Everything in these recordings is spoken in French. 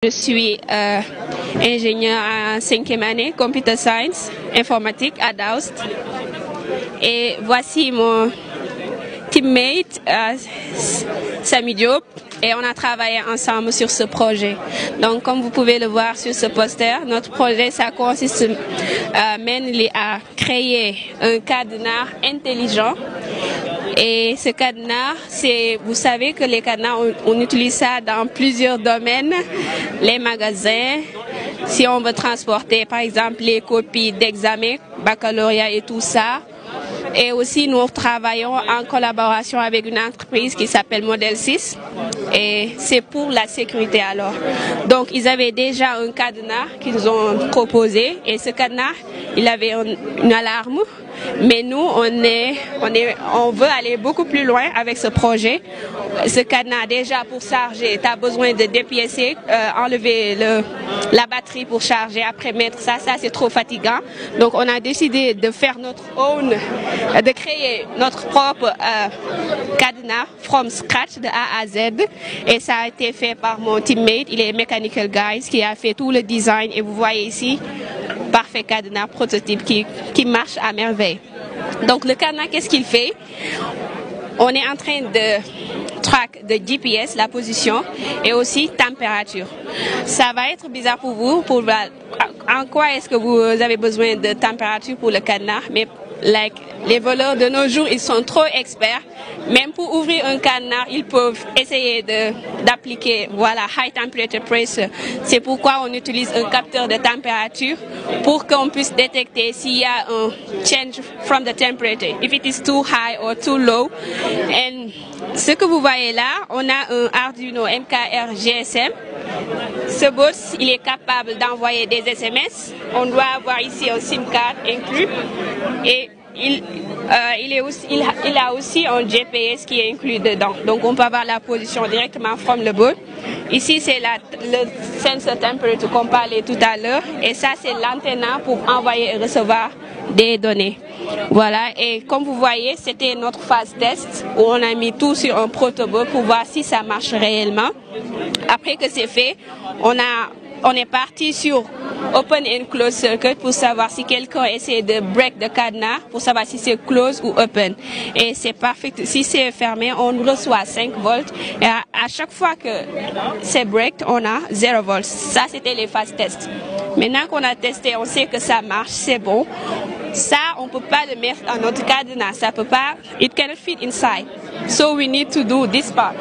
Je suis ingénieur en 5e année, Computer Science, informatique à Daoust. Et voici mon teammate, Samy Diop, et on a travaillé ensemble sur ce projet. Donc, comme vous pouvez le voir sur ce poster, notre projet, ça consiste mainly à créer un cadenas intelligent. Et ce cadenas, vous savez que les cadenas, on utilise ça dans plusieurs domaines, les magasins, si on veut transporter par exemple les copies d'examen, baccalauréat et tout ça. Et aussi, nous travaillons en collaboration avec une entreprise qui s'appelle Model 6 et c'est pour la sécurité alors. Donc, ils avaient déjà un cadenas qu'ils ont proposé et ce cadenas, il avait une alarme. Mais nous, on veut aller beaucoup plus loin avec ce projet. Ce cadenas, déjà pour charger, tu as besoin de dépiécer, enlever la batterie pour charger, après mettre ça c'est trop fatigant. Donc on a décidé de faire de créer notre propre cadenas from scratch de A à Z. Et ça a été fait par mon teammate, il est Mechanical Guys, qui a fait tout le design. Et vous voyez ici, parfait cadenas prototype qui marche à merveille. Donc le cadenas, qu'est-ce qu'il fait? On est en train de track de GPS, la position et aussi température. Ça va être bizarre pour vous, en quoi est-ce que vous avez besoin de température pour le cadenas, mais les voleurs de nos jours, ils sont trop experts. Même pour ouvrir un cadenas, ils peuvent essayer d'appliquer, voilà, high temperature pressure. C'est pourquoi on utilise un capteur de température pour qu'on puisse détecter s'il y a un change from the temperature, if it is too high or too low. Et ce que vous voyez là, on a un Arduino MKR GSM. Ce board, il est capable d'envoyer des SMS. On doit avoir ici un SIM card inclus. Et il a aussi un GPS qui est inclus dedans. Donc on peut avoir la position directement from le board. Ici c'est le sensor temperature qu'on parlait tout à l'heure. Et ça c'est l'antenne pour envoyer et recevoir des données. Voilà, et comme vous voyez, c'était notre phase test où on a mis tout sur un protoboard pour voir si ça marche réellement. Après que c'est fait, on est parti sur Open and Close Circuit pour savoir si quelqu'un essaie de break le cadenas, pour savoir si c'est close ou open. Et c'est parfait. Si c'est fermé, on reçoit 5 volts. Et à chaque fois que c'est break, on a 0 volts. Ça, c'était les phases tests. Maintenant qu'on a testé, on sait que ça marche, c'est bon. Ça, on ne peut pas le mettre dans notre cadenas. Ça peut pas. It cannot fit inside. So we need to do this part.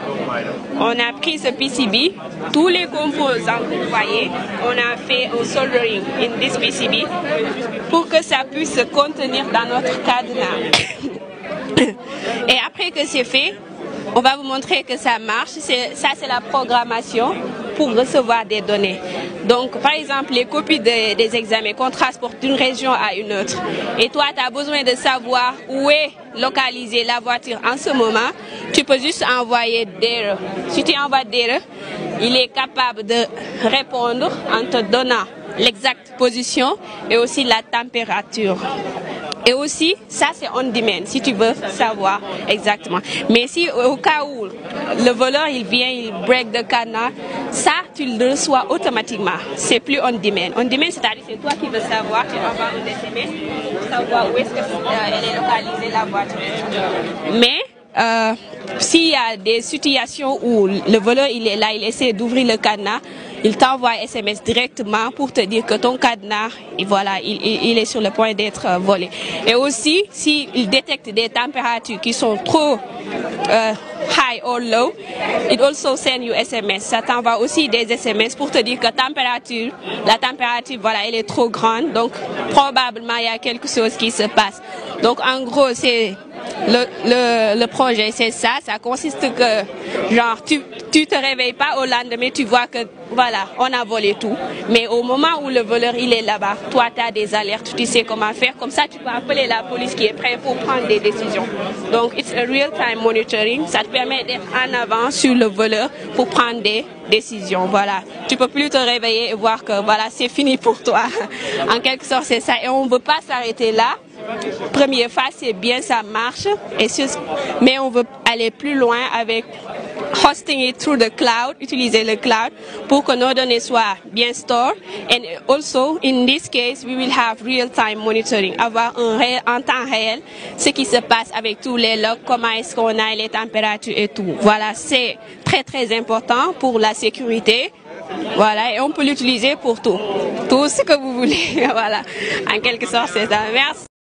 On a pris ce PCB, tous les composants que vous voyez, on a fait un soldering in this PCB pour que ça puisse se contenir dans notre cadenas. Et après que c'est fait, on va vous montrer que ça marche. Ça, c'est la programmation pour recevoir des données. Donc, par exemple, les copies des examens qu'on transporte d'une région à une autre. Et toi, tu as besoin de savoir où est localisée la voiture en ce moment. Tu peux juste envoyer d'erreur. Si tu envoies d'erreur, il est capable de répondre en te donnant l'exacte position et aussi la température. Et aussi, ça c'est on demand, si tu veux savoir exactement. Mais si au cas où le voleur il vient, il break le cadenas, ça tu le reçois automatiquement. C'est plus on demand. On demand, c'est-à-dire c'est toi qui veux savoir, tu envoies un SMS pour savoir où est-ce qu'elle est localisée la voiture. Mais s'il y a des situations où le voleur il est là, il essaie d'ouvrir le cadenas, il t'envoie un SMS directement pour te dire que ton cadenas, et voilà, il est sur le point d'être volé. Et aussi, s'il détecte des températures qui sont trop high or low, it also send you SMS. Ça t'envoie aussi des SMS pour te dire que la température, voilà, elle est trop grande. Donc, probablement, il y a quelque chose qui se passe. Donc, en gros, c'est le projet, c'est ça. Ça consiste que, genre, tu te réveilles pas au lendemain, tu vois que, voilà, on a volé tout. Mais au moment où le voleur, il est là-bas, toi, tu as des alertes, tu sais comment faire. Comme ça, tu peux appeler la police qui est prête pour prendre des décisions. Donc, it's a real-time monitoring. Ça te permet d'être en avant sur le voleur pour prendre des décisions. Voilà. Tu peux plus te réveiller et voir que, voilà, c'est fini pour toi. En quelque sorte, c'est ça. Et on ne veut pas s'arrêter là. Première phase, c'est bien, ça marche. Mais on veut aller plus loin avec hosting it through the cloud, utiliser le cloud pour que nos données soient bien stored. And also, in this case, we will have real-time monitoring, avoir en temps réel ce qui se passe avec tous les logs, comment est-ce qu'on a les températures et tout. Voilà, c'est très très important pour la sécurité. Voilà, et on peut l'utiliser pour tout ce que vous voulez. Voilà, en quelque sorte, c'est ça. Merci.